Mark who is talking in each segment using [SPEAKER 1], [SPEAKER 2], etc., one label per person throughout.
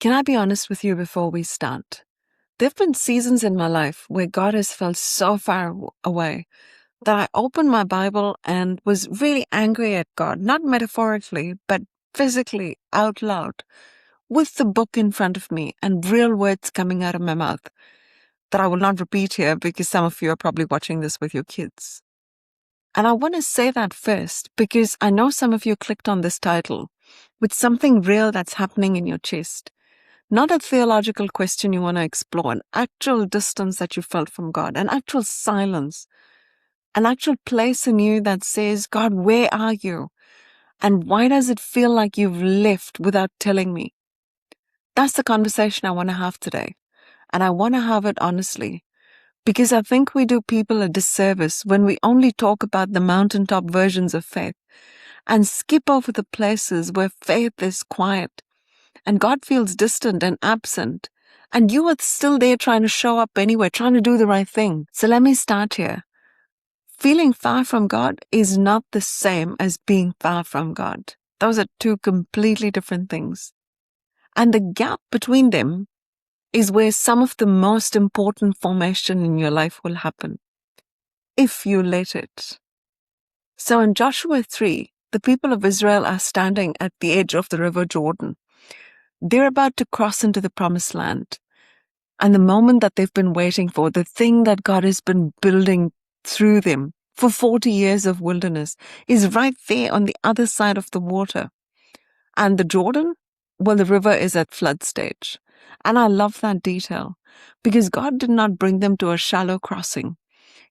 [SPEAKER 1] Can I be honest with you before we start? There have been seasons in my life where God has felt so far away that I opened my Bible and was really angry at God, not metaphorically, but physically out loud, with the book in front of me and real words coming out of my mouth that I will not repeat here because some of you are probably watching this with your kids. And I want to say that first because I know some of you clicked on this title with something real that's happening in your chest. Not a theological question you want to explore, an actual distance that you felt from God, an actual silence, an actual place in you that says, God, where are you? And why does it feel like you've left without telling me? That's the conversation I want to have today. And I want to have it honestly, because I think we do people a disservice when we only talk about the mountaintop versions of faith and skip over the places where faith is quiet and God feels distant and absent, and you are still there trying to show up anyway, trying to do the right thing. So let me start here. Feeling far from God is not the same as being far from God. Those are two completely different things. And the gap between them is where some of the most important formation in your life will happen, if you let it. So in Joshua 3, the people of Israel are standing at the edge of the river Jordan. They're about to cross into the promised land. And the moment that they've been waiting for, the thing that God has been building through them for 40 years of wilderness, is right there on the other side of the water. And the Jordan, well, the river is at flood stage. And I love that detail because God did not bring them to a shallow crossing.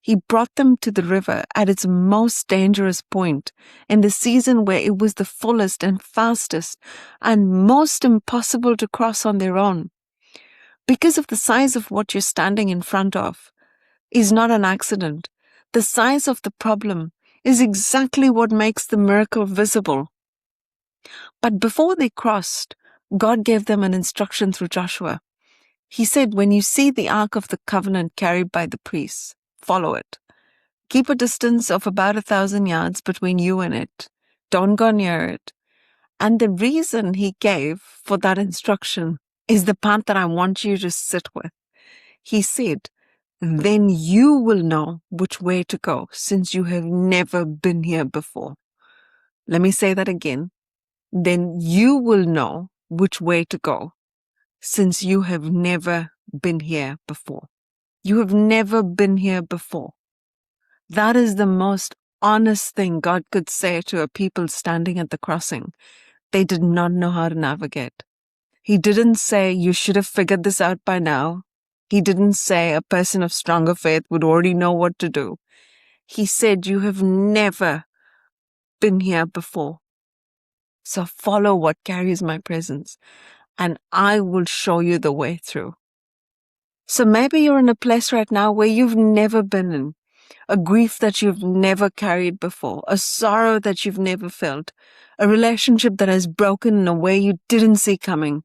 [SPEAKER 1] He brought them to the river at its most dangerous point in the season where it was the fullest and fastest and most impossible to cross on their own. Because of the size of what you're standing in front of is not an accident. The size of the problem is exactly what makes the miracle visible. But before they crossed, God gave them an instruction through Joshua. He said, when you see the Ark of the Covenant carried by the priests, follow it. Keep a distance of about 1,000 yards between you and it. Don't go near it. And the reason he gave for that instruction is the part that I want you to sit with. He said, then you will know which way to go since you have never been here before. Let me say that again. Then you will know which way to go since you have never been here before. You have never been here before. That is the most honest thing God could say to a people standing at the crossing. They did not know how to navigate. He didn't say, you should have figured this out by now. He didn't say a person of stronger faith would already know what to do. He said, you have never been here before. So follow what carries my presence, and I will show you the way through. So maybe you're in a place right now where you've never been in, a grief that you've never carried before, a sorrow that you've never felt, a relationship that has broken in a way you didn't see coming,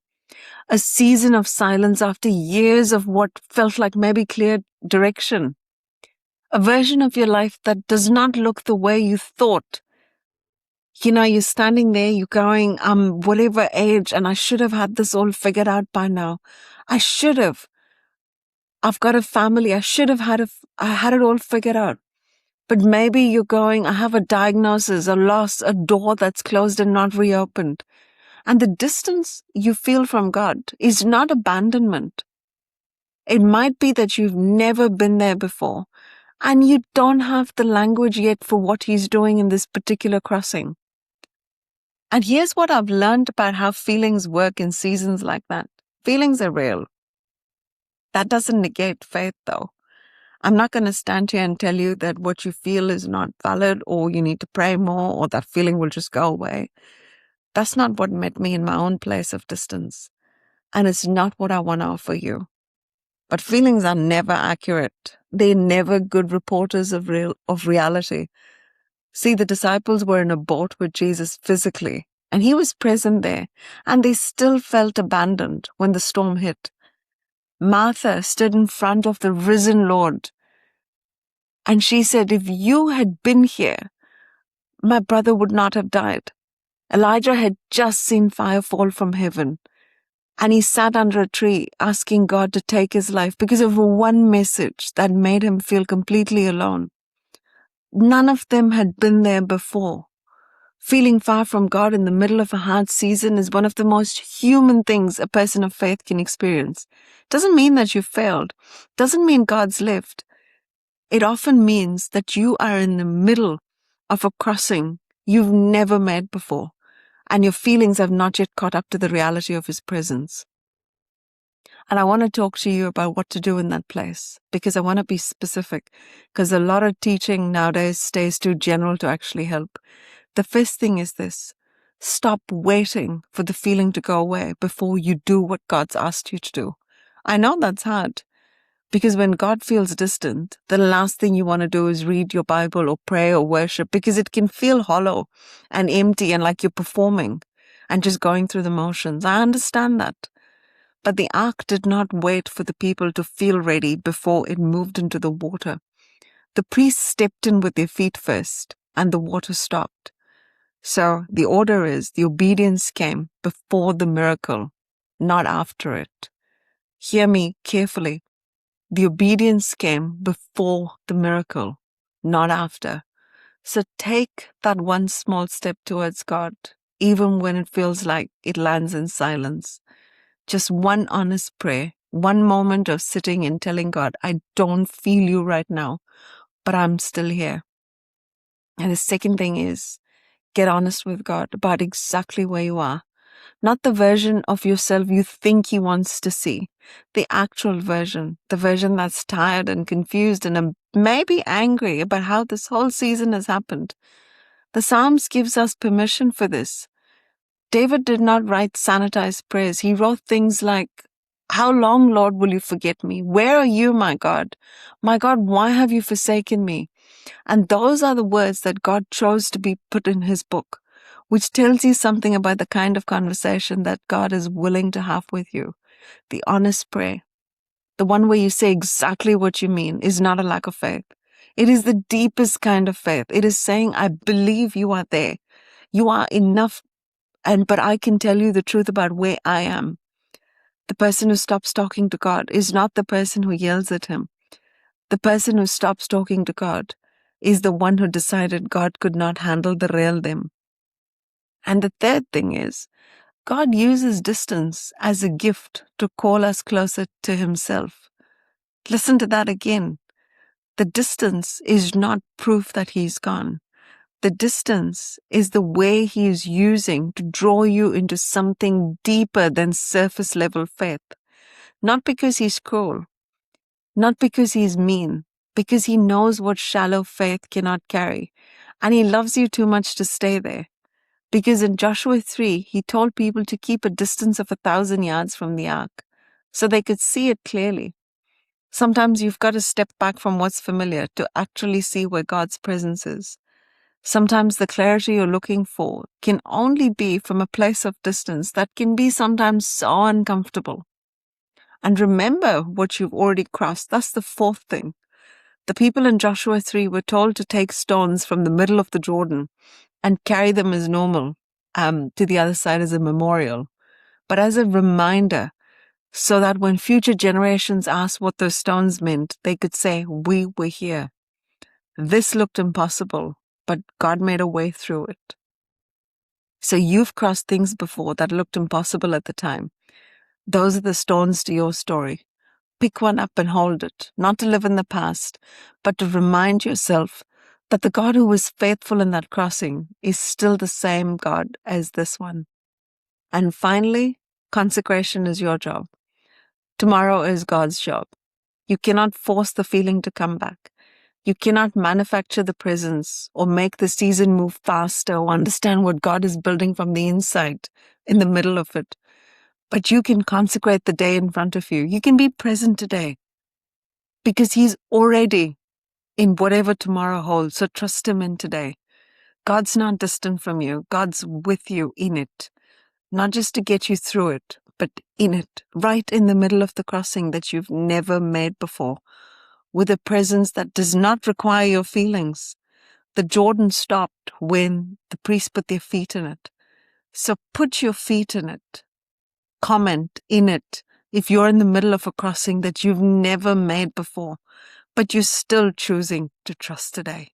[SPEAKER 1] a season of silence after years of what felt like maybe clear direction, a version of your life that does not look the way you thought. You know, you're standing there, you're going, whatever age, and I should have had this all figured out by now. I should have. I've got a family. I should have I had it all figured out. But maybe you're going, I have a diagnosis, a loss, a door that's closed and not reopened. And the distance you feel from God is not abandonment. It might be that you've never been there before and you don't have the language yet for what He's doing in this particular crossing. And here's what I've learned about how feelings work in seasons like that. Feelings are real. That doesn't negate faith, though. I'm not going to stand here and tell you that what you feel is not valid or you need to pray more or that feeling will just go away. That's not what met me in my own place of distance. And it's not what I want to offer you. But feelings are never accurate. They're never good reporters of reality. See, the disciples were in a boat with Jesus physically, and He was present there, and they still felt abandoned when the storm hit. Martha stood in front of the risen Lord, and she said, if you had been here, my brother would not have died. Elijah had just seen fire fall from heaven. And he sat under a tree asking God to take his life because of one message that made him feel completely alone. None of them had been there before. Feeling far from God in the middle of a hard season is one of the most human things a person of faith can experience. Doesn't mean that you failed. Doesn't mean God's left. It often means that you are in the middle of a crossing you've never made before, and your feelings have not yet caught up to the reality of his presence. And I want to talk to you about what to do in that place, because I want to be specific, because a lot of teaching nowadays stays too general to actually help. The first thing is this: stop waiting for the feeling to go away before you do what God's asked you to do. I know that's hard, because when God feels distant, the last thing you want to do is read your Bible or pray or worship, because it can feel hollow and empty and like you're performing and just going through the motions. I understand that. But the ark did not wait for the people to feel ready before it moved into the water. The priests stepped in with their feet first, and the water stopped. So the order is the obedience came before the miracle, not after it. Hear me carefully. The obedience came before the miracle, not after. So take that one small step towards God, even when it feels like it lands in silence. Just one honest prayer, one moment of sitting and telling God, I don't feel you right now, but I'm still here. And the second thing is, get honest with God about exactly where you are. Not the version of yourself you think he wants to see, the actual version, the version that's tired and confused and maybe angry about how this whole season has happened. The Psalms gives us permission for this. David did not write sanitized prayers. He wrote things like, how long, Lord, will you forget me? Where are you, my God? My God, why have you forsaken me? And those are the words that God chose to be put in his book, which tells you something about the kind of conversation that God is willing to have with you. The honest prayer, the one where you say exactly what you mean, is not a lack of faith. It is the deepest kind of faith. It is saying, I believe you are there. You are enough. But I can tell you the truth about where I am. The person who stops talking to God is not the person who yells at him. The person who stops talking to God is the one who decided God could not handle the real them. And the third thing is, God uses distance as a gift to call us closer to himself. Listen to that again. The distance is not proof that he's gone. The distance is the way he is using to draw you into something deeper than surface level faith. Not because he's cruel, not because he's mean, because he knows what shallow faith cannot carry. And he loves you too much to stay there. Because in Joshua 3, he told people to keep a distance of 1,000 yards from the ark so they could see it clearly. Sometimes you've got to step back from what's familiar to actually see where God's presence is. Sometimes the clarity you're looking for can only be from a place of distance that can be sometimes so uncomfortable. And remember what you've already crossed. That's the fourth thing. The people in Joshua 3 were told to take stones from the middle of the Jordan and carry them as normal to the other side as a memorial, but as a reminder, so that when future generations asked what those stones meant, they could say, we were here. This looked impossible, but God made a way through it. So you've crossed things before that looked impossible at the time. Those are the stones to your story. Pick one up and hold it, not to live in the past, but to remind yourself that the God who was faithful in that crossing is still the same God as this one. And finally, consecration is your job. Tomorrow is God's job. You cannot force the feeling to come back. You cannot manufacture the presence or make the season move faster or understand what God is building from the inside in the middle of it. But you can consecrate the day in front of you. You can be present today because he's already in whatever tomorrow holds. So trust him in today. God's not distant from you. God's with you in it, not just to get you through it, but in it, right in the middle of the crossing that you've never made before, with a presence that does not require your feelings. The Jordan stopped when the priests put their feet in it. So put your feet in it. comment in it if you're in the middle of a crossing that you've never made before, but you're still choosing to trust today.